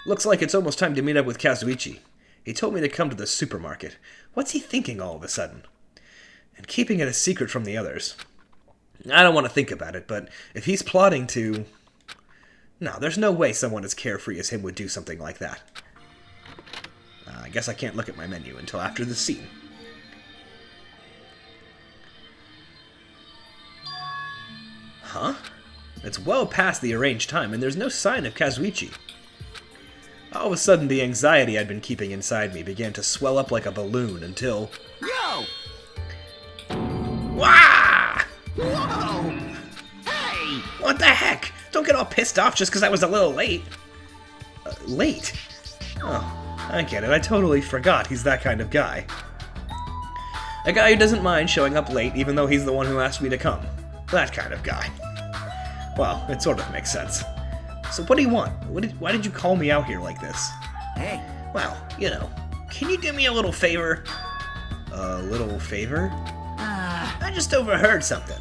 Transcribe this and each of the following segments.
Looks like it's almost time to meet up with Kazuichi. He told me to come to the supermarket. What's he thinking all of a sudden? And keeping it a secret from the others. I don't want to think about it, but if he's plotting to... No, there's no way someone as carefree as him would do something like that. I guess I can't look at my menu until after the scene. Huh? It's well past the arranged time, and there's no sign of Kazuichi. All of a sudden, the anxiety I'd been keeping inside me began to swell up like a balloon until... Yo! Wah! Whoa! Hey! What the heck? Don't get all pissed off just because I was a little late. Late? Oh, I get it. I totally forgot he's that kind of guy. A guy who doesn't mind showing up late even though he's the one who asked me to come. That kind of guy. Well, it sort of makes sense. So what do you want? Why did you call me out here like this? Hey! Well, you know, can you do me a little favor? A little favor? I just overheard something.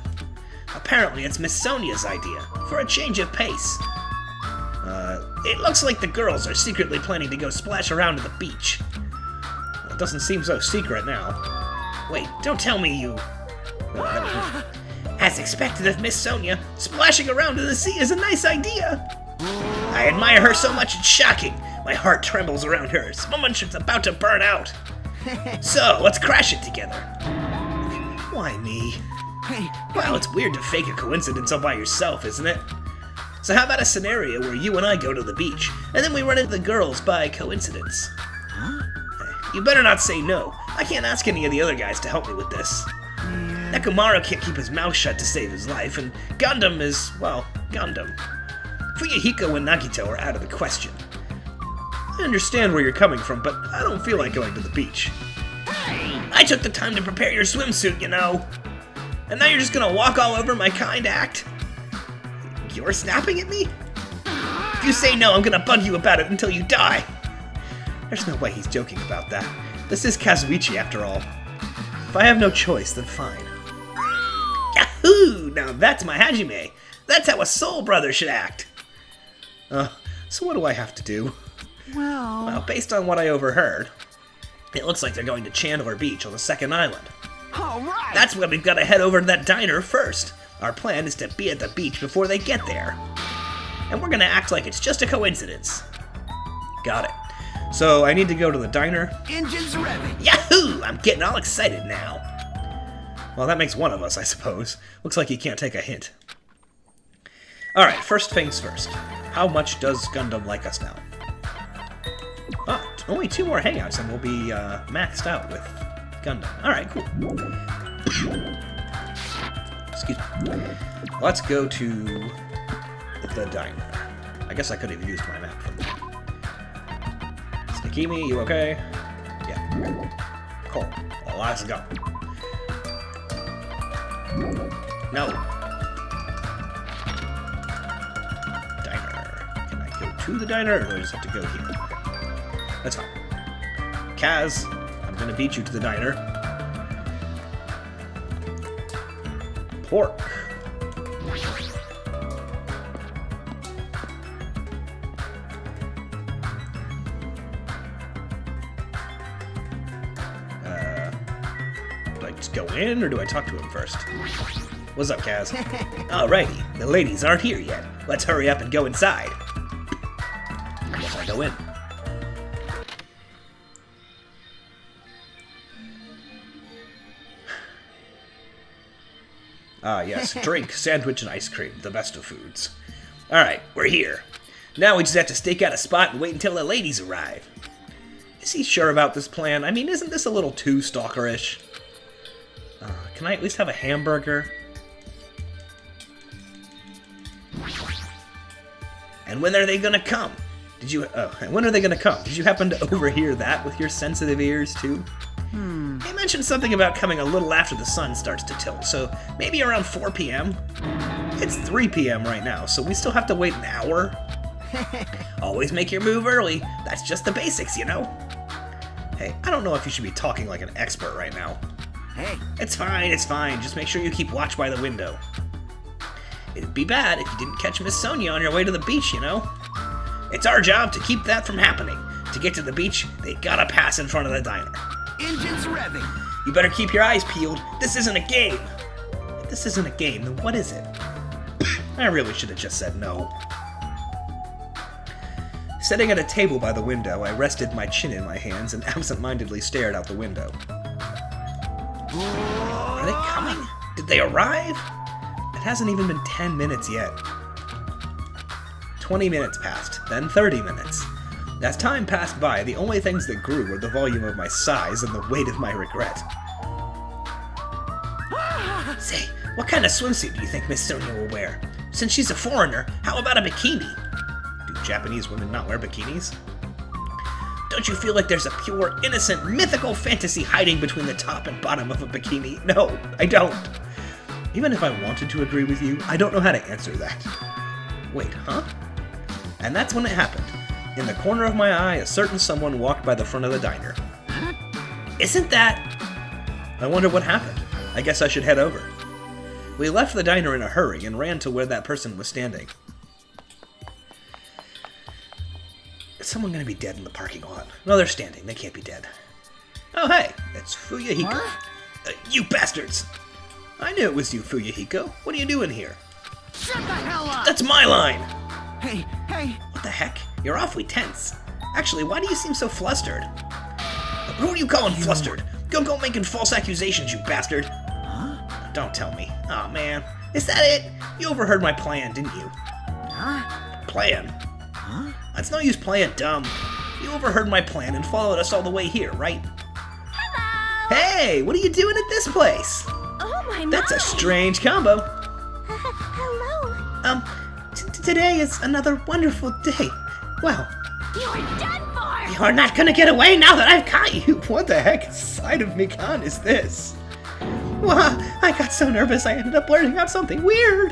Apparently it's Miss Sonia's idea, for a change of pace. It looks like the girls are secretly planning to go splash around at the beach. It doesn't seem so secret now. Wait, don't tell me you... As expected of Miss Sonia, splashing around in the sea is a nice idea. I admire her so much it's shocking. My heart trembles around her. This moment's about to burn out. So, let's crash it together. Why me? Hey! Well, it's weird to fake a coincidence all by yourself, isn't it? So how about a scenario where you and I go to the beach, and then we run into the girls by coincidence? Huh? You better not say no. I can't ask any of the other guys to help me with this. Nekomaru can't keep his mouth shut to save his life, and Gundam is, well, Gundam. Fuyuhiko and Nagito are out of the question. I understand where you're coming from, but I don't feel like going to the beach. I took the time to prepare your swimsuit, you know. And now you're just gonna walk all over my kind act? You're snapping at me? If you say no, I'm gonna bug you about it until you die. There's no way he's joking about that. This is Kazuichi, after all. If I have no choice, then fine. Yahoo! Now that's my Hajime. That's how a soul brother should act. So what do I have to do? Well, based on what I overheard, it looks like they're going to Chandler Beach on the second island. All right! That's why we've got to head over to that diner first. Our plan is to be at the beach before they get there. And we're gonna act like it's just a coincidence. Got it. So I need to go to the diner. Engines revving! Yahoo! I'm getting all excited now. Well, that makes one of us, I suppose. Looks like he can't take a hint. Alright, first things first. How much does Gundam like us now? Ah, only 2 more hangouts and we'll be maxed out with Gundam. Alright, cool. Excuse me. Let's go to the diner. I guess I could have used my map from there. Snakimi, you okay? Yeah. Cool. Well, let's go. No. Diner. Can I go to the diner, or do I just have to go here? Okay. That's fine. Kaz, I'm gonna beat you to the diner. Pork. Do I just go in, or do I talk to him first? What's up, Kaz? Alrighty, the ladies aren't here yet. Let's hurry up and go inside. Guess I go in. Ah, yes, drink, sandwich, and ice cream, the best of foods. Alright, we're here. Now we just have to stake out a spot and wait until the ladies arrive. Is he sure about this plan? I mean, isn't this a little too stalkerish? Can I at least have a hamburger? And when are they gonna come? And when are they gonna come? Did you happen to overhear that with your sensitive ears, too? They mentioned something about coming a little after the sun starts to tilt, so maybe around 4 p.m.? It's 3 p.m. right now, so we still have to wait an hour? Always make your move early. That's just the basics, you know? Hey, I don't know if you should be talking like an expert right now. Hey! It's fine, it's fine. Just make sure you keep watch by the window. It'd be bad if you didn't catch Miss Sonia on your way to the beach, you know? It's our job to keep that from happening. To get to the beach, they gotta pass in front of the diner. Engines revving. You better keep your eyes peeled. This isn't a game. If this isn't a game, then what is it? I really should have just said no. Sitting at a table by the window, I rested my chin in my hands and absent-mindedly stared out the window. Are they coming? Did they arrive? It hasn't even been 10 minutes yet. 20 minutes passed, then 30 minutes. As time passed by, the only things that grew were the volume of my sighs and the weight of my regret. Say, what kind of swimsuit do you think Miss Sonia will wear? Since she's a foreigner, how about a bikini? Do Japanese women not wear bikinis? Don't you feel like there's a pure, innocent, mythical fantasy hiding between the top and bottom of a bikini? No, I don't. Even if I wanted to agree with you, I don't know how to answer that. Wait, huh? And that's when it happened. In the corner of my eye, a certain someone walked by the front of the diner. Isn't that... I wonder what happened. I guess I should head over. We left the diner in a hurry and ran to where that person was standing. Is someone going to be dead in the parking lot? No, they're standing. They can't be dead. Oh, hey, it's Fuyahiko. You bastards! I knew it was you, Fuyahiko. What are you doing here? Shut the hell up! That's my line! Hey, hey! What the heck? You're awfully tense. Actually, why do you seem so flustered? Who are you calling flustered? Go making false accusations, you bastard! Huh? Don't tell me. Oh man, is that it? You overheard my plan, didn't you? Huh? Plan? Huh? It's no use playing dumb. You overheard my plan and followed us all the way here, right? Hello! Hey, what are you doing at this place? Oh my! That's a strange combo. Hello. Today is another wonderful day. Well, You're done for. you're not gonna get away now that I've caught you. What the heck side of Mikan is this? Well, I got so nervous I ended up blurting out something weird.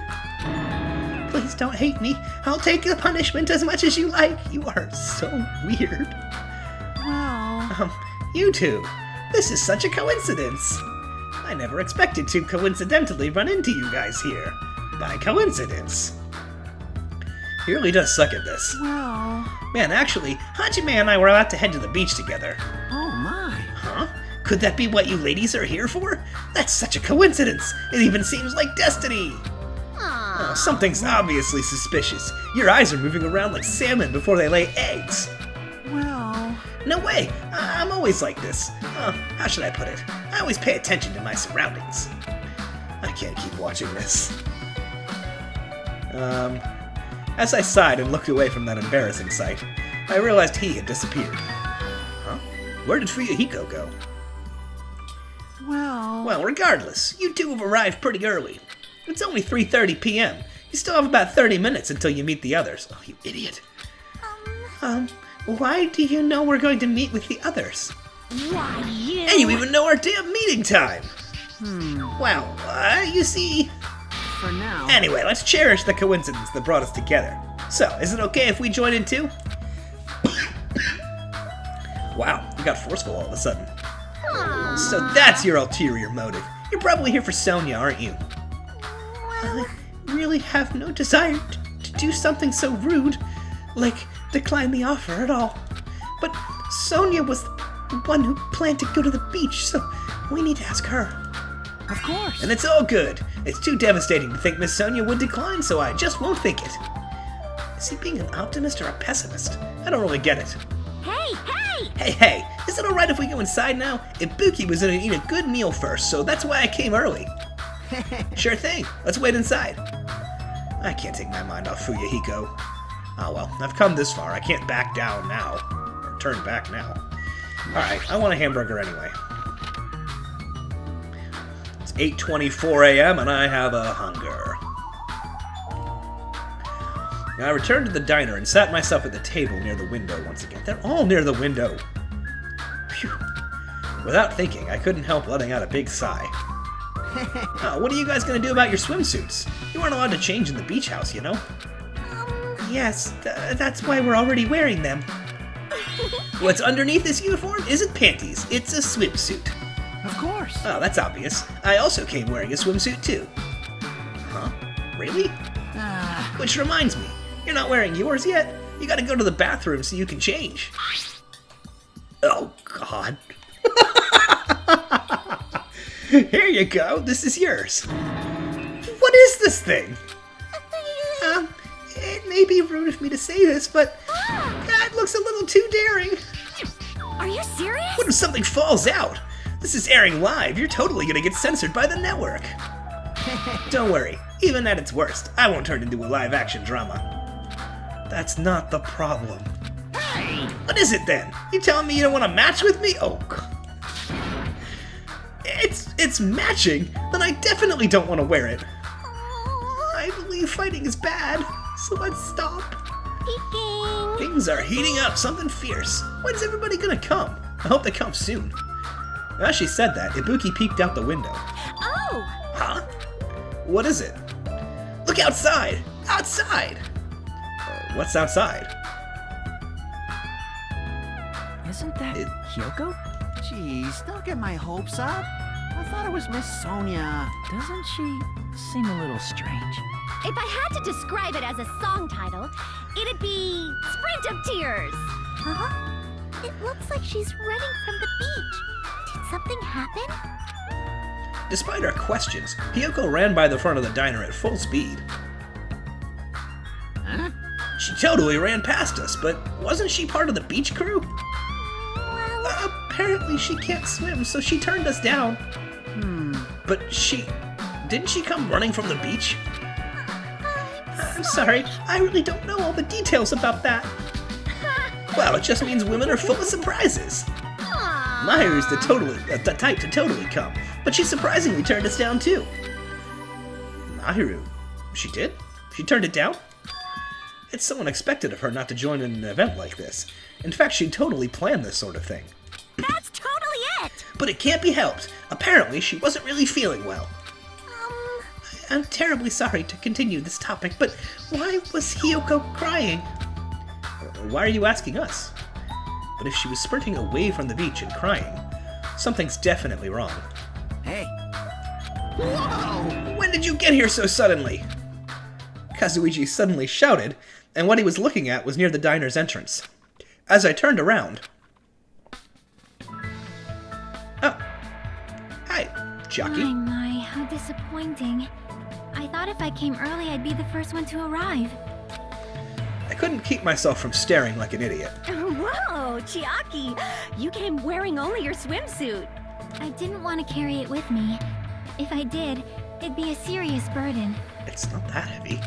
Please don't hate me. I'll take the punishment as much as you like. You are so weird. Well... You two. This is such a coincidence. I never expected to coincidentally run into you guys here. By coincidence. He really does suck at this. Well... Man, actually, Hajime and I were about to head to the beach together. Oh my. Huh? Could that be what you ladies are here for? That's such a coincidence. It even seems like destiny. Oh, something's obviously suspicious. Your eyes are moving around like salmon before they lay eggs. Well... No way. I'm always like this. How should I put it? I always pay attention to my surroundings. I can't keep watching this. As I sighed and looked away from that embarrassing sight, I realized he had disappeared. Huh? Where did Fuyahiko go? Well... Well, regardless, you two have arrived pretty early. It's only 3:30 p.m. You still have about 30 minutes until you meet the others. Oh, you idiot. Why do you know we're going to meet with the others? Why you? And you even know our damn meeting time! Well, you see... For now... Anyway, let's cherish the coincidence that brought us together. So, is it okay if we join in too? Wow, you got forceful all of a sudden. So that's your ulterior motive. You're probably here for Sonia, aren't you? I really have no desire to do something so rude, like decline the offer at all. But Sonia was the one who planned to go to the beach, so we need to ask her. Of course. And it's all good. It's too devastating to think Miss Sonia would decline, so I just won't think it. Is he being an optimist or a pessimist? I don't really get it. Hey, hey! Hey, is it alright if we go inside now? Ibuki was gonna eat a good meal first, so that's why I came early. Sure thing. Let's wait inside. I can't take my mind off Fuyahiko. Oh well, I've come this far. I can't back down now. Or turn back now. Alright, I want a hamburger anyway. It's 8:24 a.m. and I have a hunger. Now, I returned to the diner and sat myself at the table near the window once again. They're all near the window. Phew. Without thinking, I couldn't help letting out a big sigh. What are you guys gonna do about your swimsuits? You aren't allowed to change in the beach house, you know? Yes, that's why we're already wearing them. What's underneath this uniform isn't panties, it's a swimsuit. Of course. Oh, that's obvious. I also came wearing a swimsuit too. Huh? Really? Which reminds me, you're not wearing yours yet? You gotta go to the bathroom so you can change. Oh, God. Here you go. This is yours. What is this thing? It may be rude of me to say this, but it looks a little too daring. Are you serious? What if something falls out? This is airing live. You're totally gonna get censored by the network. Don't worry. Even at its worst, I won't turn into a live-action drama. That's not the problem. Hey! What is it then? You telling me you don't want to match with me? Oh, God. It's matching. Then I definitely don't want to wear it. I believe fighting is bad, so let's stop. Peeking. Things are heating up, something fierce. When's everybody gonna come? I hope they come soon. As she said that, Ibuki peeked out the window. Oh! Huh? What is it? Look outside! Outside! What's outside? Isn't that Hyoko? Jeez, don't get my hopes up. I thought it was Miss Sonia. Doesn't she seem a little strange? If I had to describe it as a song title, it'd be Sprint of Tears. Huh? It looks like she's running from the beach. Did something happen? Despite our questions, Hyoko ran by the front of the diner at full speed. Huh? She totally ran past us, but wasn't she part of the beach crew? Well, Apparently she can't swim, so she turned us down. But didn't she come running from the beach? I'm sorry, I really don't know all the details about that. Well, it just means women are full of surprises. aw. Mahiru's the type to totally come, but she surprisingly turned us down too. Mahiru? She did? She turned it down? It's so unexpected of her not to join in an event like this. In fact, she totally planned this sort of thing. That's totally it. But it can't be helped. Apparently, she wasn't really feeling well. I'm terribly sorry to continue this topic, but why was Hyoko crying? Why are you asking us? But if she was sprinting away from the beach and crying, something's definitely wrong. Hey. Whoa! When did you get here so suddenly? Kazuichi suddenly shouted, and what he was looking at was near the diner's entrance. As I turned around... Oh. Hi, Jockey. My, how disappointing. I thought if I came early, I'd be the first one to arrive. I couldn't keep myself from staring like an idiot. Whoa, Chiaki! You came wearing only your swimsuit. I didn't want to carry it with me. If I did, it'd be a serious burden. It's not that heavy.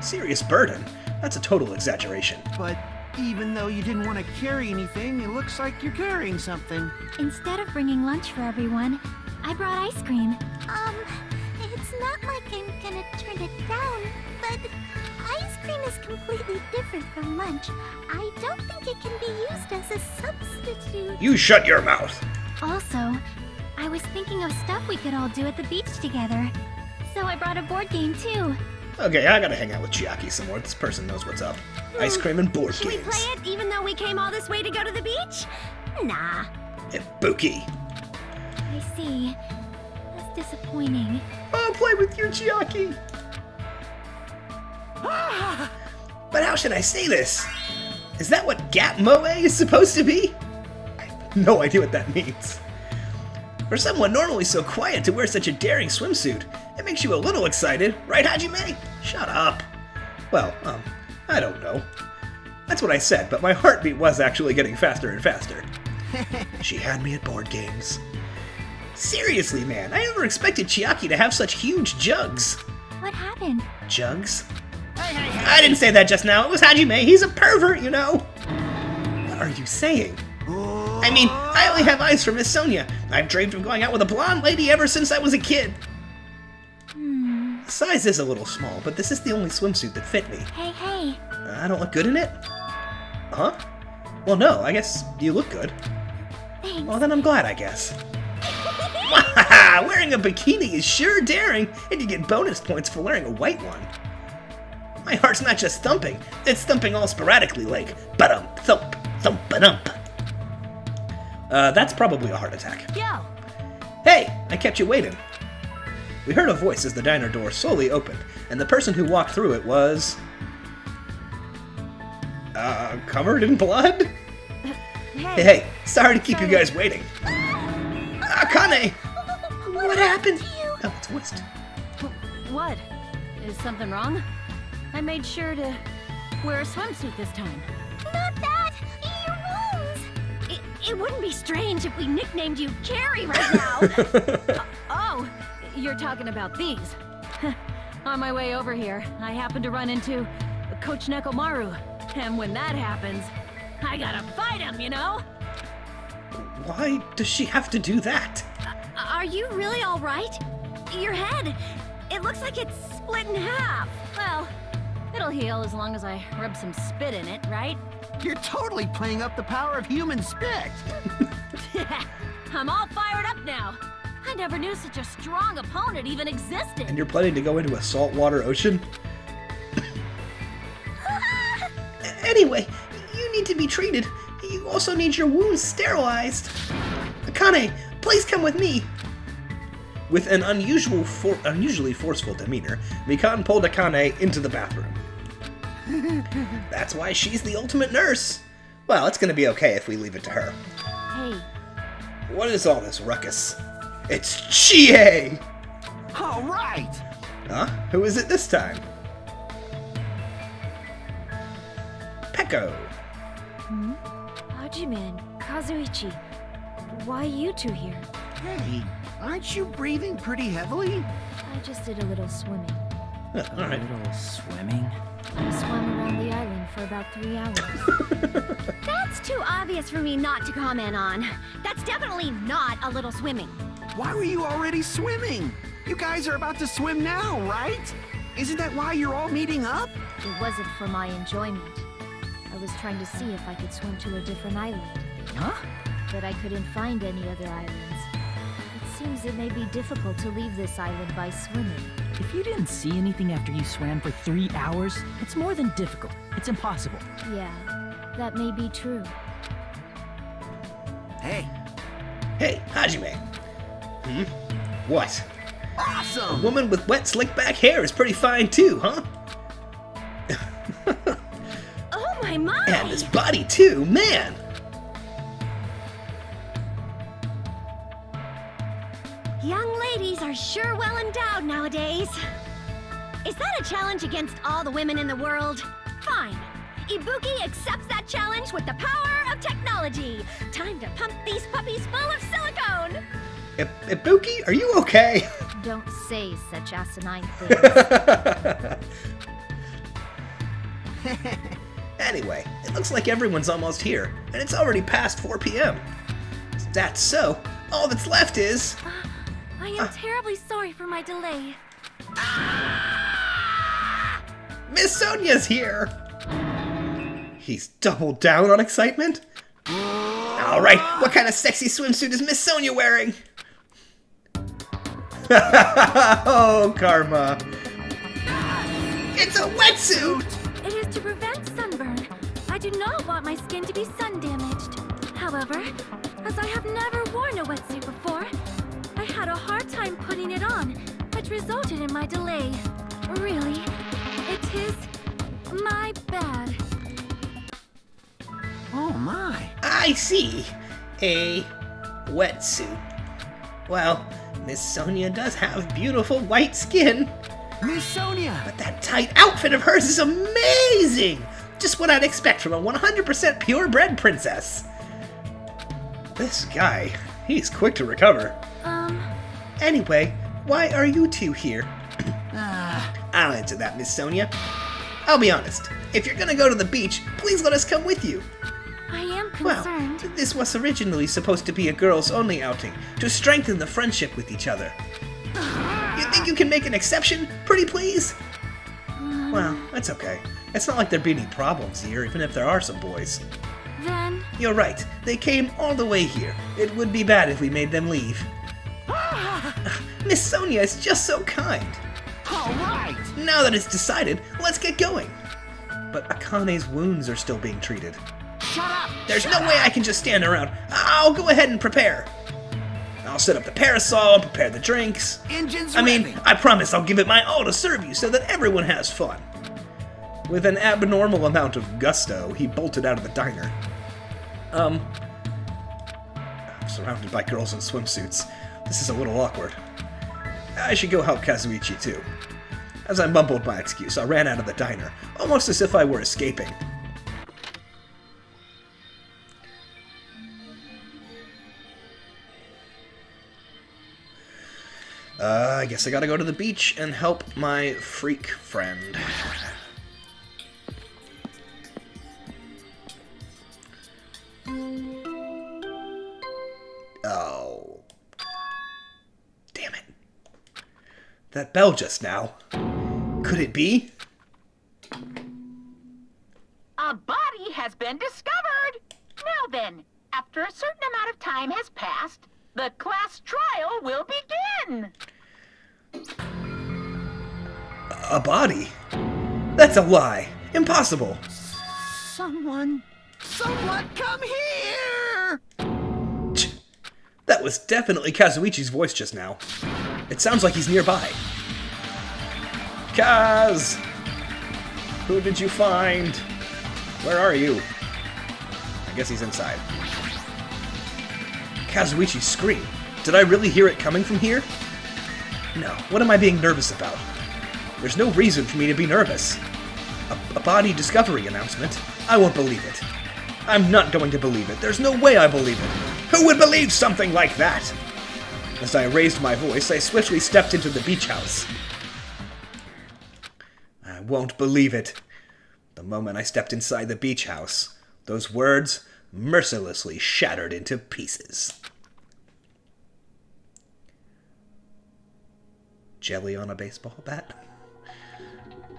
Serious burden? That's a total exaggeration. But even though you didn't want to carry anything, it looks like you're carrying something. Instead of bringing lunch for everyone, I brought ice cream. It's not like I'm gonna turn it down, but ice cream is completely different from lunch. I don't think it can be used as a substitute. You shut your mouth! Also, I was thinking of stuff we could all do at the beach together. So I brought a board game too. Okay, I gotta hang out with Chiaki some more. This person knows what's up. Ice cream and board Should we games. play it even though we came all this way to go to the beach? Nah. Ibuki. I see. That's disappointing. I'll play with you, Chiaki. But how should I say this? Is that what Gap Moe is supposed to be? I have no idea what that means. For someone normally so quiet to wear such a daring swimsuit, it makes you a little excited, right, Hajime? Shut up. Well, I don't know. That's what I said, but my heartbeat was actually getting faster and faster. She had me at board games. Seriously, man, I never expected Chiaki to have such huge jugs. What happened? Jugs? Hey, hey, hey! I didn't say that just now. It was Hajime. He's a pervert, you know. What are you saying? I mean, I only have eyes for Miss Sonia. I've dreamed of going out with a blonde lady ever since I was a kid. The size is a little small, but this is the only swimsuit that fit me. Hey. I don't look good in it? Huh? Well, no, I guess you look good. Thanks. Well, then I'm glad, I guess. Wearing a bikini is sure daring, and you get bonus points for wearing a white one. My heart's not just thumping, it's thumping all sporadically, like ba-dum, thump, thump, ba-dump. That's probably a heart attack. Yo. Hey, I kept you waiting. We heard a voice as the diner door slowly opened, and the person who walked through it was... Covered in blood? Hey, sorry to keep you guys waiting. Akane! What happened? Oh, it's West. What? Is something wrong? I made sure to wear a swimsuit this time. Not that! Your wounds! It wouldn't be strange if we nicknamed you Carrie right now. Oh, you're talking about these. On my way over here, I happened to run into Coach Nekomaru. And when that happens, I gotta fight him, you know? Why does she have to do that? Are you really all right? Your head, it looks like it's split in half. Well, it'll heal as long as I rub some spit in it, right? You're totally playing up the power of human spit. I'm all fired up now. I never knew such a strong opponent even existed. And you're planning to go into a saltwater ocean? Anyway, you need to be treated. You also need your wounds sterilized. Akane, please come with me. With an unusually forceful demeanor, Mikan pulled Akane into the bathroom. That's why she's the ultimate nurse. Well, it's gonna be okay if we leave it to her. Hey. What is all this ruckus? It's Chie! All right. Huh? Who is it this time? Peko. Hajime and Kazuichi, why you two here? Hey, aren't you breathing pretty heavily? I just did a little swimming. All right. A little swimming. I swam around the island for about 3 hours. That's too obvious for me not to comment on. That's definitely not a little swimming. Why were you already swimming? You guys are about to swim now, right? Isn't that why you're all meeting up? It wasn't for my enjoyment. I was trying to see if I could swim to a different island. Huh? But I couldn't find any other islands. It seems it may be difficult to leave this island by swimming. If you didn't see anything after you swam for 3 hours, it's more than difficult. It's impossible. Yeah, that may be true. Hey, Hey, Hajime. What? A awesome! woman with wet, slick back hair is pretty fine too, huh? Oh my! And his body too, man! Young ladies are sure well endowed nowadays. Is that a challenge against all the women in the world? Fine. Ibuki accepts that challenge with the power of technology. Time to pump these puppies full of silicone. Ibuki, are you okay? Don't say such asinine things. Anyway, it looks like everyone's almost here, and it's already past 4 p.m. If that's so, all that's left is... I am terribly sorry for my delay. Miss Sonia's here! He's doubled down on excitement? Alright, what kind of sexy swimsuit is Miss Sonia wearing? Oh, karma. It's a wetsuit! It is to prevent sunburn. I do not want my skin to be sun damaged. However, as I have never worn a wetsuit before, I had a hard time putting it on, which resulted in my delay. Really, it is my bad. Oh my. I see. A wetsuit. Well, Miss Sonia does have beautiful white skin, Miss Sonia! but that tight outfit of hers is amazing! Just what I'd expect from a 100% purebred princess. This guy, he's quick to recover. Anyway, why are you two here? I'll answer that, Miss Sonia. I'll be honest, if you're gonna go to the beach, please let us come with you. I am Well, concerned. this was originally supposed to be a girls-only outing, to strengthen the friendship with each other. You think you can make an exception, pretty please? Well, that's okay. It's not like there'd be any problems here, even if there are some boys. Then, You're right, they came all the way here. It would be bad if we made them leave. Miss Sonia is just so kind. All right! Now that it's decided, let's get going. But Akane's wounds are still being treated. Shut up! There's no way I can just stand around. I'll go ahead and prepare. I'll set up the parasol, prepare the drinks. Engines I mean, revving. I promise I'll give it my all to serve you so that everyone has fun. With an abnormal amount of gusto, he bolted out of the diner. I'm surrounded by girls in swimsuits. This is a little awkward. I should go help Kazuichi, too. As I mumbled my excuse, I ran out of the diner, almost as if I were escaping. I guess I gotta go to the beach and help my freak friend. Oh. Damn it. That bell just now. Could it be? A body has been discovered! Now then, after a certain amount of time has passed, the class trial will begin! A body? That's a lie. Impossible. Someone come here! That was definitely Kazuichi's voice just now. It sounds like he's nearby. Kaz! Who did you find? Where are you? I guess he's inside. Kazuichi's scream. Did I really hear it coming from here? No. What am I being nervous about? There's no reason for me to be nervous. A body discovery announcement? I won't believe it. I'm not going to believe it. There's no way I believe it. Who would believe something like that? As I raised my voice, I swiftly stepped into the beach house. I won't believe it. The moment I stepped inside the beach house, those words mercilessly shattered into pieces. Jelly on a baseball bat?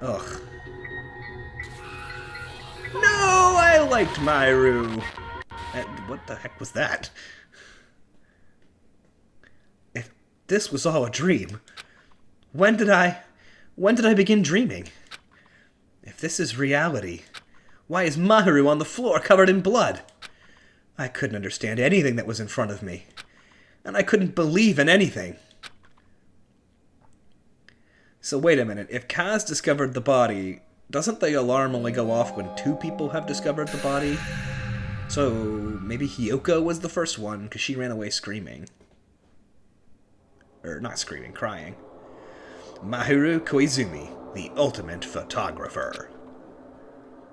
Ugh. No, I liked Myru. What the heck was that? If this was all a dream, when did I begin dreaming? If this is reality, why is Mahiru on the floor covered in blood? I couldn't understand anything that was in front of me, and I couldn't believe in anything. So wait a minute, if Kaz discovered the body, doesn't the alarm only go off when 2 people have discovered the body? So maybe Hyoko was the first one, because she ran away screaming. Or not screaming, crying. Mahiru Koizumi, the ultimate photographer.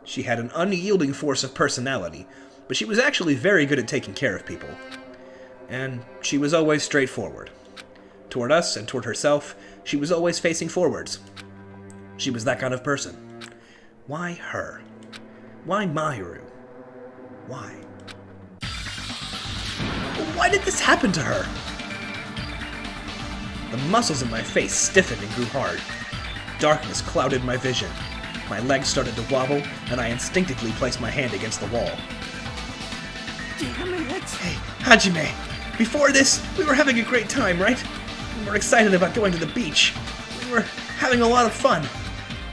She had an unyielding force of personality, but she was actually very good at taking care of people. And she was always straightforward. Toward us and toward herself, she was always facing forwards. She was that kind of person. Why her? Why Mahiru? Why? Why did this happen to her? The muscles in my face stiffened and grew hard. Darkness clouded my vision. My legs started to wobble, and I instinctively placed my hand against the wall. Damn it! Hey, Hajime, before this, we were having a great time, right? We were excited about going to the beach. We were having a lot of fun.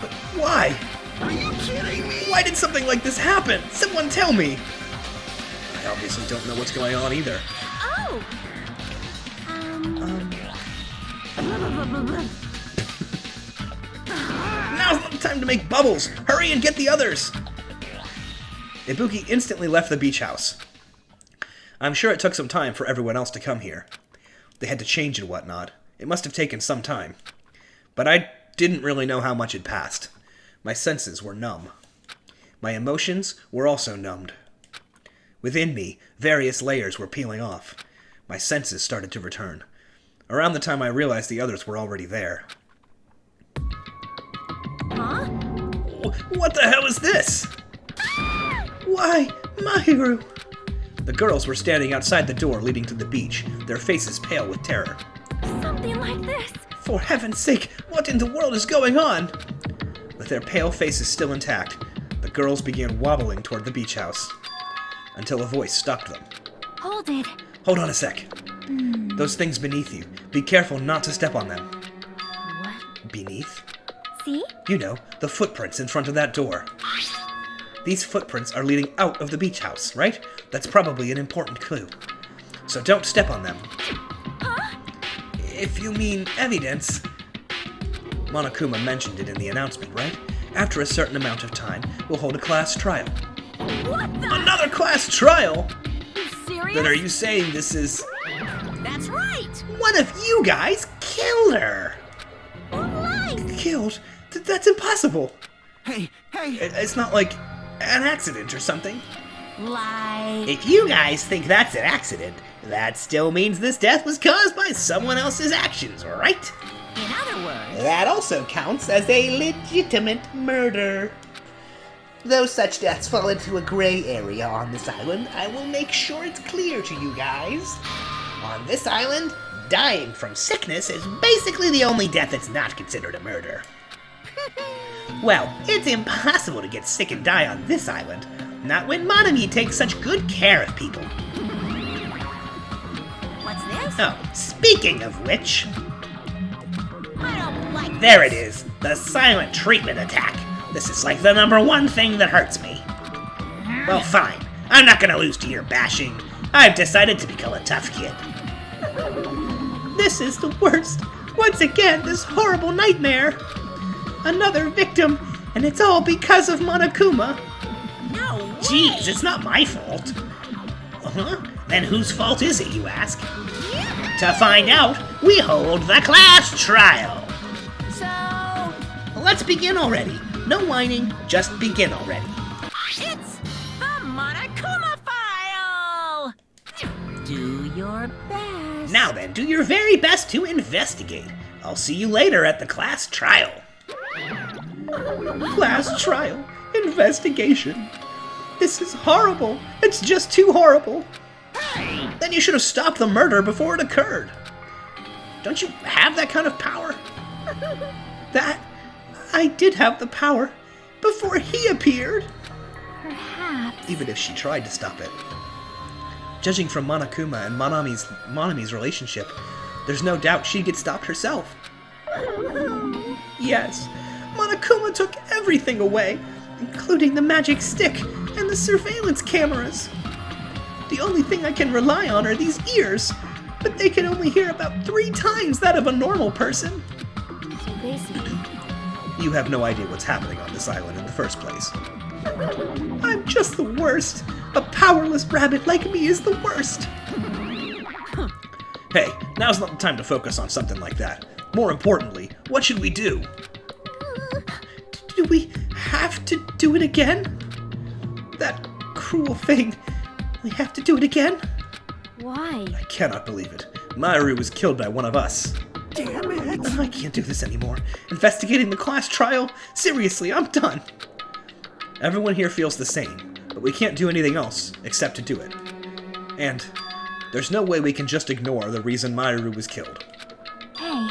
But why? Are you kidding me? Why did something like this happen? Someone tell me! I obviously don't know what's going on either. Oh! Now's not the time to make bubbles! Hurry and get the others! Ibuki instantly left the beach house. I'm sure it took some time for everyone else to come here. They had to change and whatnot. It must have taken some time. But I didn't really know how much had passed. My senses were numb. My emotions were also numbed. Within me, various layers were peeling off. My senses started to return. Around the time I realized the others were already there. Huh? What the hell is this? Why, Mahiru? The girls were standing outside the door leading to the beach, their faces pale with terror. Something like this. For heaven's sake, what in the world is going on? With their pale faces still intact, the girls began wobbling toward the beach house, until a voice stopped them. Hold it. Hold on a sec. Those things beneath you. Be careful not to step on them. What? Beneath? See? You know, the footprints in front of that door. These footprints are leading out of the beach house, right? That's probably an important clue. So don't step on them. Huh? If you mean evidence... Monokuma mentioned it in the announcement, right? After a certain amount of time, we'll hold a class trial. What the? Another class trial? You serious? Then are you saying this is... That's right! One of you guys killed her! Killed? That's impossible! Hey, It's not like an accident or something. Lie. If you guys think that's an accident, that still means this death was caused by someone else's actions, right? In other words, That also counts as a legitimate murder. Though such deaths fall into a gray area on this island, I will make sure it's clear to you guys. On this island, dying from sickness is basically the only death that's not considered a murder. Well, it's impossible to get sick and die on this island, not when Monami takes such good care of people. what's this? Oh, speaking of which, I don't like there it is, the silent treatment attack. This is like the #1 thing that hurts me. Well, fine. I'm not gonna lose to your bashing. I've decided to become a tough kid. This is the worst. Once again, this horrible nightmare. Another victim, and it's all because of Monokuma. No way. Jeez, it's not my fault. Uh-huh. Then whose fault is it, you ask? To find out, we hold the class trial. So, Let's begin already. No whining, just begin already. it's the Monokuma file! Do your best. Now then, do your very best to investigate. I'll see you later at the class trial. Class trial? Investigation? This is horrible. It's just too horrible. Then you should have stopped the murder before it occurred. Don't you have that kind of power? That... I did have the power before he appeared. Perhaps. Even if she tried to stop it. Judging from Monokuma and Monami's relationship, there's no doubt she'd get stopped herself. Yes, Monokuma took everything away, including the magic stick and the surveillance cameras. The only thing I can rely on are these ears, but they can only hear about 3 times that of a normal person. So basically, You have no idea what's happening on this island in the first place. I'm just the worst. A powerless rabbit like me is the worst. Hey, now's not the time to focus on something like that. More importantly, what should we do? Do we have to do it again? That cruel thing. We have to do it again? why? I cannot believe it. Mairo was killed by one of us. damn it! I can't do this anymore. Investigating the class trial? Seriously, I'm done. Everyone here feels the same, but we can't do anything else except to do it. And there's no way we can just ignore the reason Mairo was killed. Hey,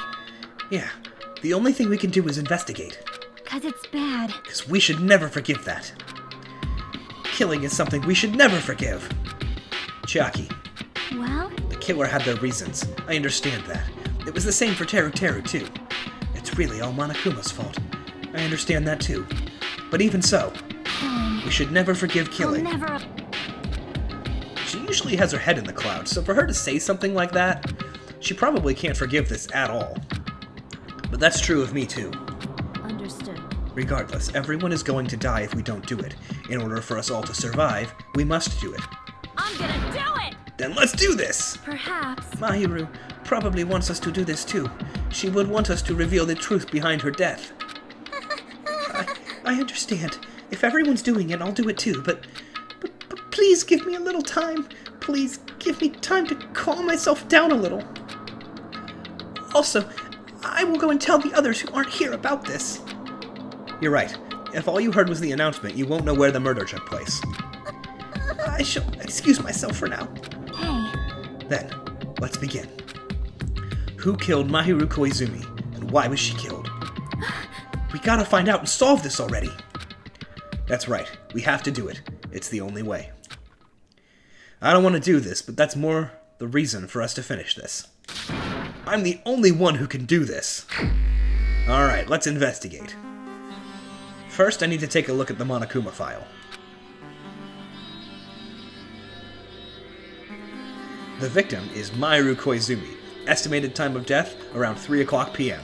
Yeah, the only thing we can do is investigate, 'cause it's bad. because we should never forgive that. Killing is something we should never forgive. Chiaki, Well, the killer had their reasons. I understand that. It was the same for Teru Teru, too. It's really all Monokuma's fault. I understand that, too. But even so, killing. we should never forgive I'll killing. never. She usually has her head in the clouds, so for her to say something like that, she probably can't forgive this at all. But that's true of me, too. Understood. Regardless, everyone is going to die if we don't do it. In order for us all to survive, we must do it. I'm gonna do it! Then let's do this! Perhaps. Mahiru probably wants us to do this too. She would want us to reveal the truth behind her death. I understand. If everyone's doing it, I'll do it too, but please give me a little time. Please give me time to calm myself down a little. Also, I will go and tell the others who aren't here about this. You're right. If all you heard was the announcement, you won't know where the murder took place. I shall excuse myself for now. Hey, Then, let's begin. Who killed Mahiru Koizumi, and why was she killed? We gotta find out and solve this already! That's right, we have to do it. It's the only way. I don't want to do this, but that's more the reason for us to finish this. I'm the only one who can do this! Alright, let's investigate. First, I need to take a look at the Monokuma file. The victim is Mahiru Koizumi. Estimated time of death, around 3 o'clock p.m.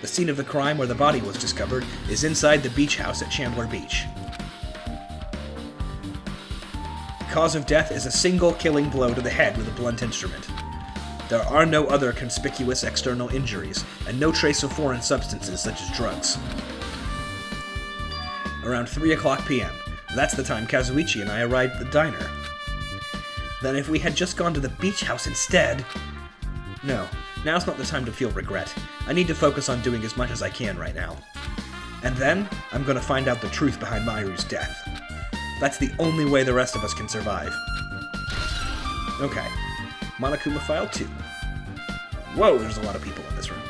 The scene of the crime where the body was discovered is inside the beach house at Chandler Beach. Cause of death is a single killing blow to the head with a blunt instrument. There are no other conspicuous external injuries, and no trace of foreign substances such as drugs. Around 3 o'clock p.m. That's the time Kazuichi and I arrived at the diner. Then if we had just gone to the beach house instead... No, now's not the time to feel regret. I need to focus on doing as much as I can right now. And then, I'm gonna find out the truth behind Mayu's death. That's the only way the rest of us can survive. Okay. Monokuma File 2. Whoa, there's a lot of people in this room.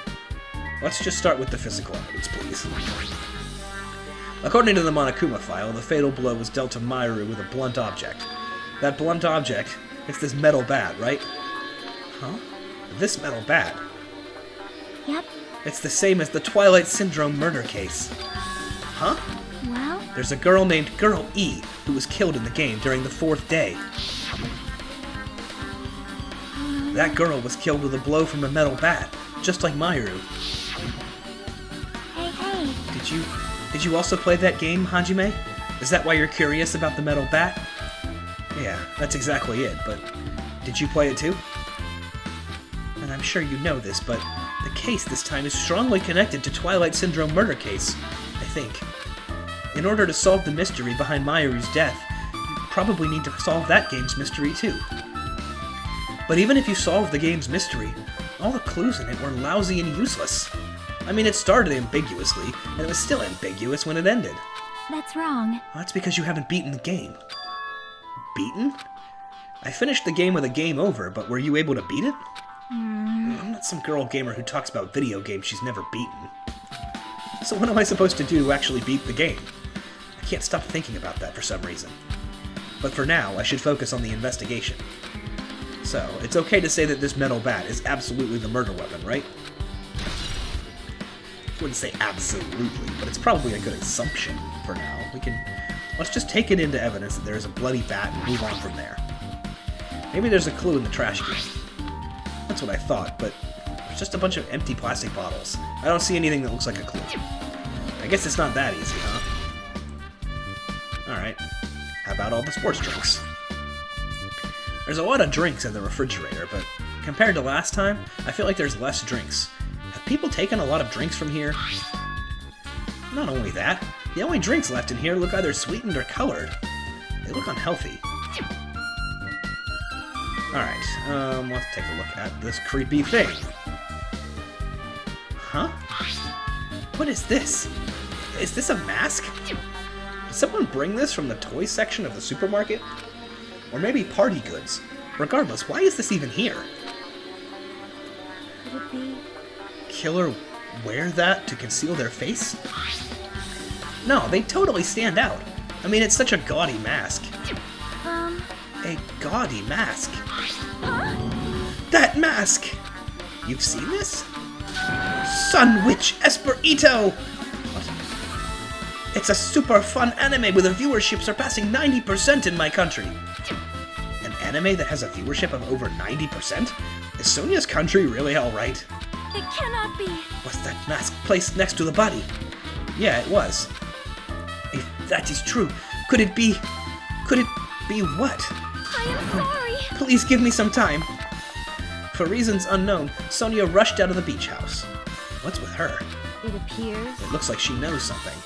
Let's just start with the physical evidence, please. According to the Monokuma file, the fatal blow was dealt to Mayu with a blunt object. That blunt object, it's this metal bat, right? Huh? This metal bat? Yep. It's the same as the Twilight Syndrome murder case. Huh? Well, There's a girl named Girl E who was killed in the game during the 4th day. That girl was killed with a blow from a metal bat, just like Mayu. hey. Did you also play that game, Hajime? Is that why you're curious about the metal bat? Yeah, that's exactly it, but did you play it too? And I'm sure you know this, but the case this time is strongly connected to Twilight Syndrome murder case, I think. In order to solve the mystery behind Mayu's death, you probably need to solve that game's mystery too. But even if you solve the game's mystery, all the clues in it were lousy and useless. I mean, it started ambiguously, and it was still ambiguous when it ended. That's wrong. Well, that's because you haven't beaten the game. Beaten? I finished the game with a game over, but were you able to beat it? I'm not some girl gamer who talks about video games she's never beaten. So what am I supposed to do to actually beat the game? I can't stop thinking about that for some reason. But for now, I should focus on the investigation. So, it's okay to say that this metal bat is absolutely the murder weapon, right? I wouldn't say absolutely, but it's probably a good assumption for now. Let's just take it into evidence that there is a bloody bat and move on from there. Maybe there's a clue in the trash can. That's what I thought, but there's just a bunch of empty plastic bottles. I don't see anything that looks like a clue. I guess it's not that easy, huh? Alright. How about all the sports drinks? There's a lot of drinks in the refrigerator, but compared to last time, I feel like there's less drinks. Have people taken a lot of drinks from here? Not only that, the only drinks left in here look either sweetened or colored. They look unhealthy. Alright, let's take a look at this creepy thing. Huh? What is this? Is this a mask? Did someone bring this from the toy section of the supermarket? Or maybe party goods. Regardless, why is this even here? Could it be? Killer wear that to conceal their face? No, they totally stand out. I mean, it's such a gaudy mask. A gaudy mask? That mask! You've seen this? Sun Witch Esperito! What? It's a super fun anime with a viewership surpassing 90% in my country. An anime that has a viewership of over 90%? Is Sonia's country really alright? It cannot be. Was that mask placed next to the body? Yeah, it was. If that is true, could it be what? I am sorry. Please give me some time. For reasons unknown, Sonia rushed out of the beach house. What's with her? It appears. It looks like she knows something.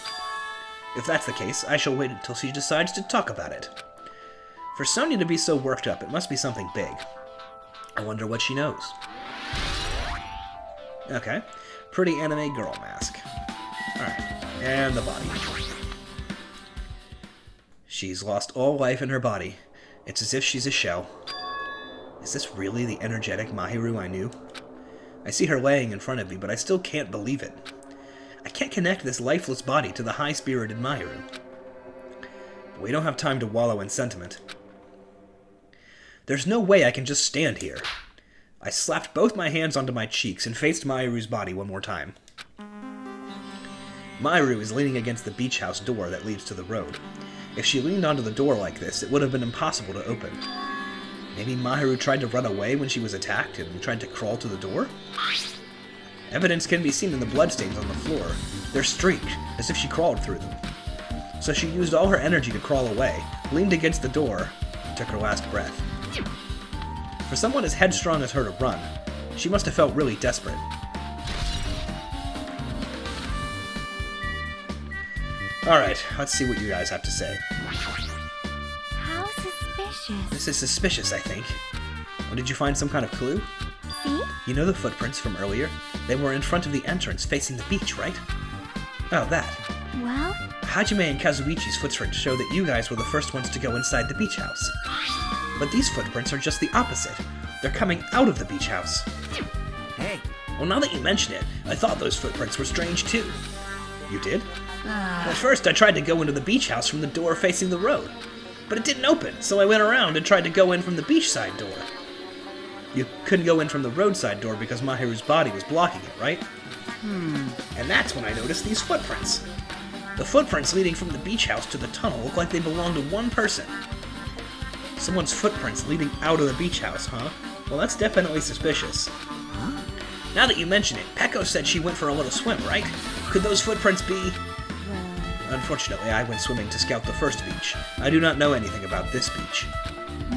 If that's the case, I shall wait until she decides to talk about it. For Sonia to be so worked up, it must be something big. I wonder what she knows. Okay. Pretty anime girl mask. Alright. And the body. She's lost all life in her body. It's as if she's a shell. Is this really the energetic Mahiru I knew? I see her laying in front of me, but I still can't believe it. I can't connect this lifeless body to the high-spirited Mahiru. But we don't have time to wallow in sentiment. There's no way I can just stand here. I slapped both my hands onto my cheeks and faced Mahiru's body one more time. Mahiru is leaning against the beach house door that leads to the road. If she leaned onto the door like this, it would have been impossible to open. Maybe Mahiru tried to run away when she was attacked and tried to crawl to the door? Evidence can be seen in the bloodstains on the floor. They're streaked, as if she crawled through them. So she used all her energy to crawl away, leaned against the door, and took her last breath. For someone as headstrong as her to run, she must have felt really desperate. Alright, let's see what you guys have to say. How suspicious. This is suspicious, I think. Well, did you find some kind of clue? See? You know the footprints from earlier? They were in front of the entrance facing the beach, right? Oh, that. Well, Hajime and Kazuichi's footprints show that you guys were the first ones to go inside the beach house. But these footprints are just the opposite. They're coming out of the beach house. Hey, Well, now that you mention it, I thought those footprints were strange too. You did? At first, I tried to go into the beach house from the door facing the road. But it didn't open, so I went around and tried to go in from the beachside door. You couldn't go in from the roadside door because Mahiru's body was blocking it, right? And that's when I noticed these footprints. The footprints leading from the beach house to the tunnel look like they belong to one person. Someone's footprints leading out of the beach house, huh? Well, that's definitely suspicious. Now that you mention it, Peko said she went for a little swim, right? Could those footprints be... Unfortunately, I went swimming to scout the first beach. I do not know anything about this beach.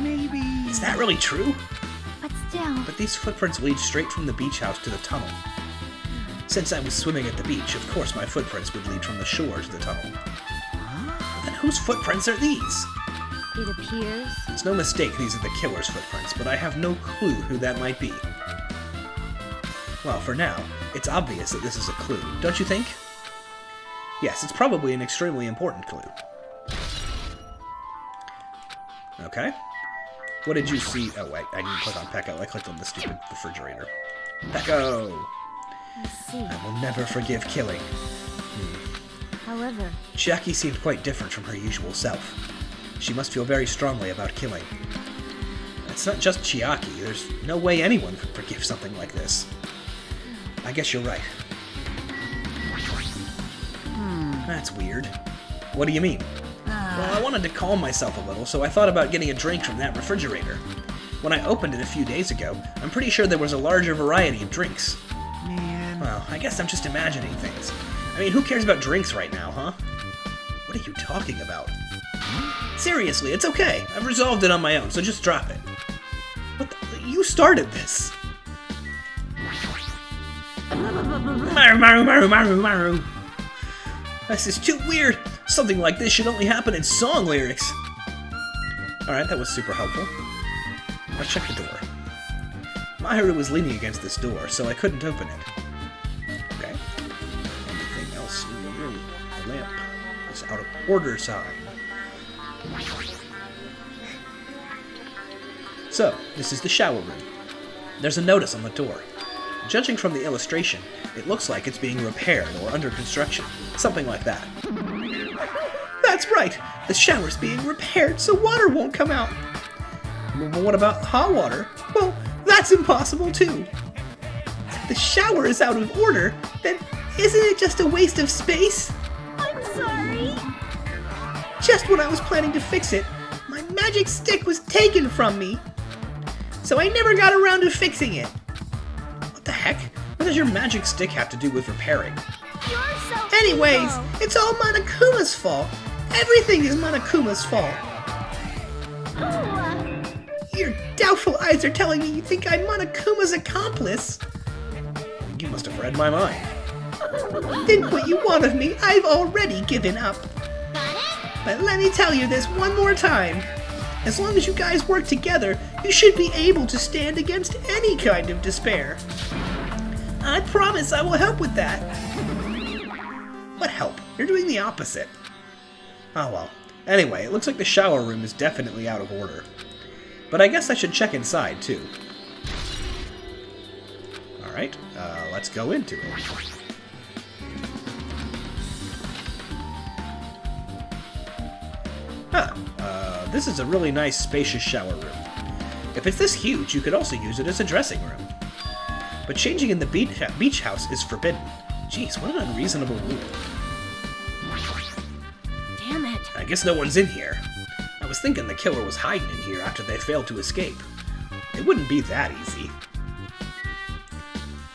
maybe... Is that really true? but still. But these footprints lead straight from the beach house to the tunnel. Since I was swimming at the beach, of course my footprints would lead from the shore to the tunnel. Then whose footprints are these? It appears. It's no mistake these are the killer's footprints, but I have no clue who that might be. Well, for now, it's obvious that this is a clue, don't you think? Yes, it's probably an extremely important clue. Okay. What did you see? Oh, wait, I didn't click on Peko. I clicked on the stupid refrigerator. Peko! I see. I will never forgive killing. However, Chiaki seemed quite different from her usual self. She must feel very strongly about killing. It's not just Chiaki. There's no way anyone could forgive something like this. I guess you're right. That's weird. What do you mean? Well, I wanted to calm myself a little, so I thought about getting a drink from that refrigerator. When I opened it a few days ago, I'm pretty sure there was a larger variety of drinks. Man... Well, I guess I'm just imagining things. I mean, who cares about drinks right now, huh? What are you talking about? Seriously, it's okay. I've resolved it on my own, so just drop it. What the... You started this! Maru. This is too weird. Something like this should only happen in song lyrics. Alright, that was super helpful. Let's check the door. Mahiru was leaning against this door, so I couldn't open it. Okay. Anything else in the room? The lamp is out of order sign. So, this is the shower room. There's a notice on the door. Judging from the illustration, it looks like it's being repaired or under construction. Something like that. That's right! The shower's being repaired so water won't come out. But what about hot water? Well, that's impossible too. If the shower is out of order, then isn't it just a waste of space? I'm sorry. Just when I was planning to fix it, my magic stick was taken from me. So I never got around to fixing it. What the heck? What does your magic stick have to do with repairing? You're so Anyways, evil. it's all Monokuma's fault. Everything is Monokuma's fault. Your doubtful eyes are telling me you think I'm Monokuma's accomplice. You must have read my mind. Think what you want of me, I've already given up. But let me tell you this one more time. As long as you guys work together, you should be able to stand against any kind of despair. I promise I will help with that. What help? You're doing the opposite. Oh well. Anyway, it looks like the shower room is definitely out of order. But I guess I should check inside, too. Alright, let's go into it. This is a really nice, spacious shower room. If it's this huge, you could also use it as a dressing room. But changing in the beach house is forbidden. Jeez, what an unreasonable rule. damn it. I guess no one's in here. I was thinking the killer was hiding in here after they failed to escape. It wouldn't be that easy.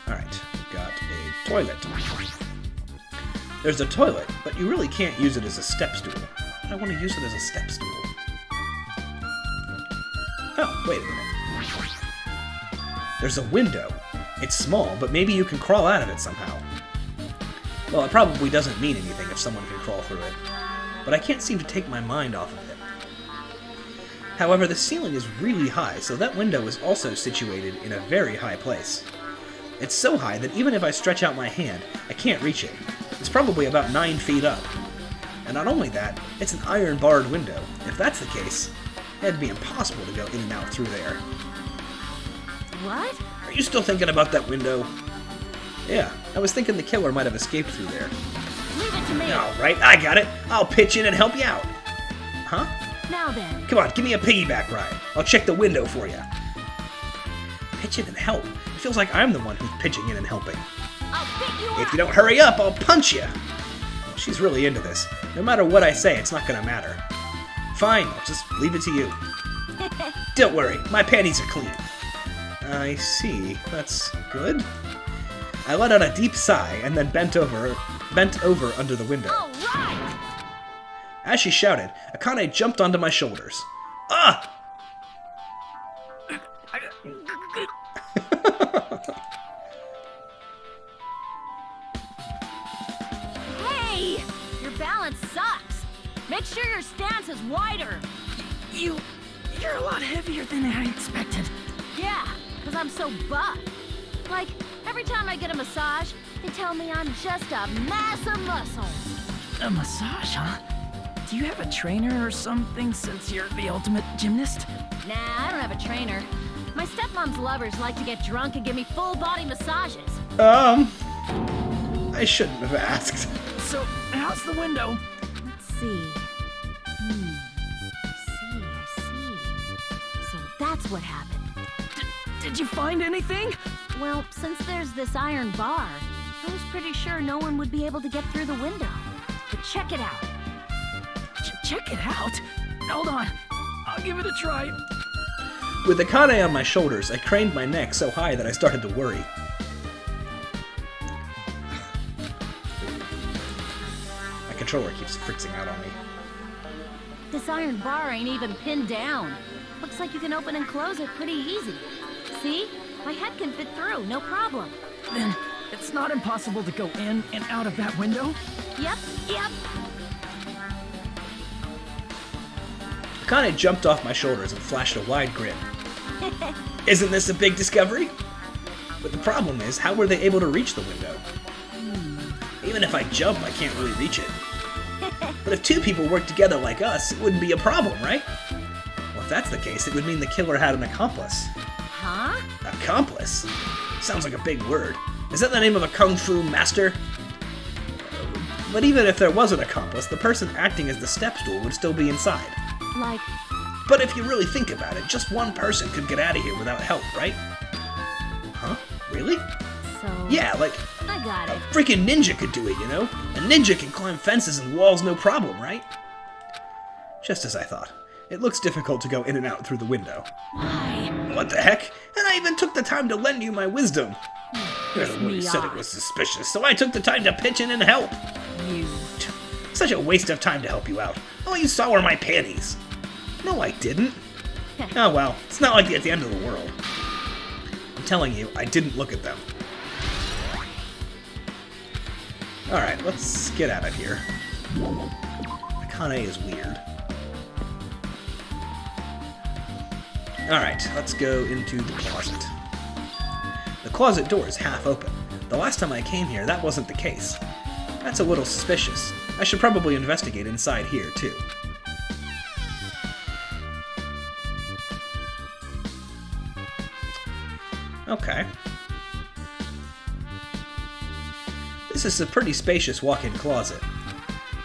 Alright, got toilet. There's a toilet, but you really can't use it as a step stool. I want to use it as a step stool. Oh, wait a minute. There's a window. It's small, but maybe you can crawl out of it somehow. Well, it probably doesn't mean anything if someone can crawl through it, but I can't seem to take my mind off of it. However, the ceiling is really high, so that window is also situated in a very high place. It's so high that even if I stretch out my hand, I can't reach it. It's probably about 9 feet up. And not only that, it's an iron-barred window. If that's the case, it'd be impossible to go in and out through there. What? Are you still thinking about that window? Yeah, I was thinking the killer might have escaped through there. Leave it to me. Alright, I got it. I'll pitch in and help you out. Huh? Now then. Come on, give me a piggyback ride. I'll check the window for you. Pitch in and help. It feels like I'm the one who's pitching in and helping. I'll pick you up. If you don't hurry up, I'll punch you. She's really into this. No matter what I say, it's not gonna matter. Fine, I'll just leave it to you. Don't worry, my panties are clean. I see. That's good. I let out a deep sigh and then bent over under the window. All right. As she shouted, Akane jumped onto my shoulders. Ah! Hey, your balance sucks. Make sure your stance is wider. You're a lot heavier than I expected. Yeah, because I'm so buff. Like, every time I get a massage, they tell me I'm just a mass of muscles. A massage, huh? Do you have a trainer or something since you're the ultimate gymnast? Nah, I don't have a trainer. My stepmom's lovers like to get drunk and give me full-body massages. I shouldn't have asked. So, how's the window? Let's see. I see. So that's what happened. Did you find anything? Well, since there's this iron bar, I was pretty sure no one would be able to get through the window. But check it out. Check it out. Hold on. I'll give it a try. With Akane on my shoulders, I craned my neck so high that I started to worry. My controller keeps fritzing out on me. This iron bar ain't even pinned down. Looks like you can open and close it pretty easy. See? My head can fit through, no problem. Then it's not impossible to go in and out of that window? Yep. Akane jumped off my shoulders and flashed a wide grin. Isn't this a big discovery? But the problem is, how were they able to reach the window? Even if I jump, I can't really reach it. But if two people work together like us, it wouldn't be a problem, right? Well, if that's the case, it would mean the killer had an accomplice. Huh? Accomplice? Sounds like a big word. Is that the name of a kung fu master? But even if there was an accomplice, the person acting as the step stool would still be inside. Like, But if you really think about it, just one person could get out of here without help, right? Huh? Really? so... Yeah, like, I got a it. freaking ninja could do it, you know? A ninja can climb fences and walls no problem, right? Just as I thought. It looks difficult to go in and out through the window. Why? What the heck? And I even took the time to lend you my wisdom. Everybody me said it off. was suspicious, so I took the time to pitch in and help. You... Such a waste of time to help you out. All you saw were my panties. No, I didn't. Oh well, it's not like at the end of the world. I'm telling you, I didn't look at them. Alright, let's get out of here. Akane is weird. Alright, let's go into the closet. The closet door is half open. The last time I came here, that wasn't the case. That's a little suspicious. I should probably investigate inside here, too. Okay. This is a pretty spacious walk-in closet.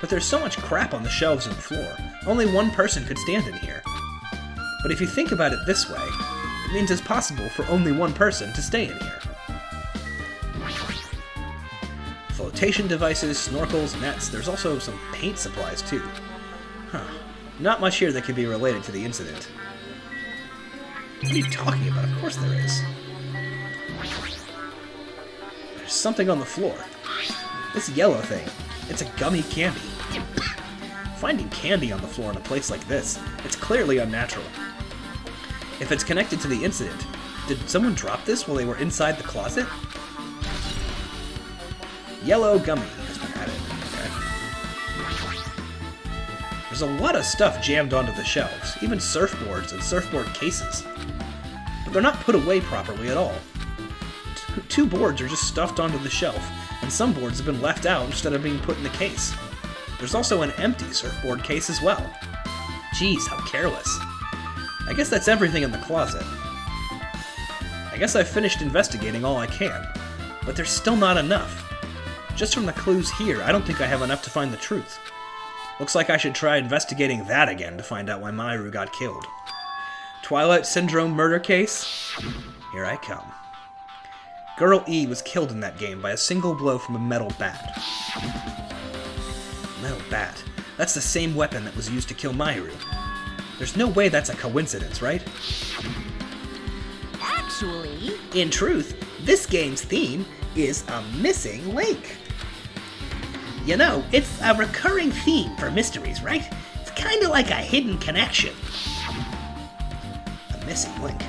But there's so much crap on the shelves and floor, only one person could stand in here. But if you think about it this way, it means it's possible for only one person to stay in here. Flotation devices, snorkels, nets, there's also some paint supplies too. Huh. Not much here that could be related to the incident. What are you talking about? Of course there is. There's something on the floor. This yellow thing. It's a gummy candy. Finding candy on the floor in a place like this, it's clearly unnatural. If it's connected to the incident, did someone drop this while they were inside the closet? Yellow gummy has been added. Okay. There's a lot of stuff jammed onto the shelves, even surfboards and surfboard cases. But they're not put away properly at all. Two boards are just stuffed onto the shelf, and some boards have been left out instead of being put in the case. There's also an empty surfboard case as well. Jeez, how careless. I guess that's everything in the closet. I guess I've finished investigating all I can, but there's still not enough. Just from the clues here, I don't think I have enough to find the truth. Looks like I should try investigating that again to find out why Mahiru got killed. Twilight Syndrome murder case? Here I come. Girl E was killed in that game by a single blow from a metal bat. Metal bat? That's the same weapon that was used to kill Mahiru. There's no way that's a coincidence, right? Actually... In truth, this game's theme is a missing link. You know, it's a recurring theme for mysteries, right? It's kind of like a hidden connection. A missing link.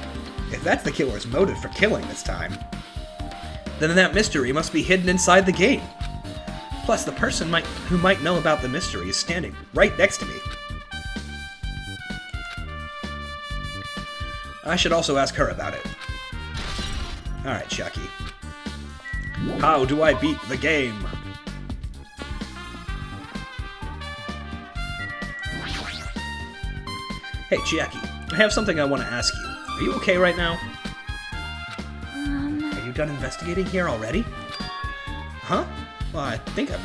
If that's the killer's motive for killing this time, then that mystery must be hidden inside the game. Plus, the person who might know about the mystery is standing right next to me. I should also ask her about it. Alright, Chiaki. How do I beat the game? Hey, Chiaki, I have something I want to ask you. Are you okay right now? Are you done investigating here already? Huh? Well, I think I've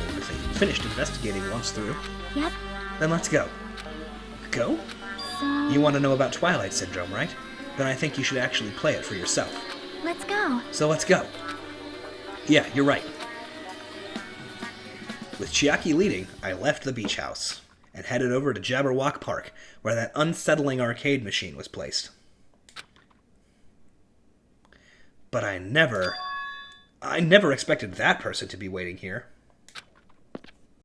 finished investigating once through. Yep. Then let's go. Go? So... You want to know about Twilight Syndrome, right? Then I think you should actually play it for yourself. Let's go. So let's go. Yeah, you're right. With Chiaki leading, I left the beach house and headed over to Jabberwock Park, where that unsettling arcade machine was placed. But I never expected that person to be waiting here.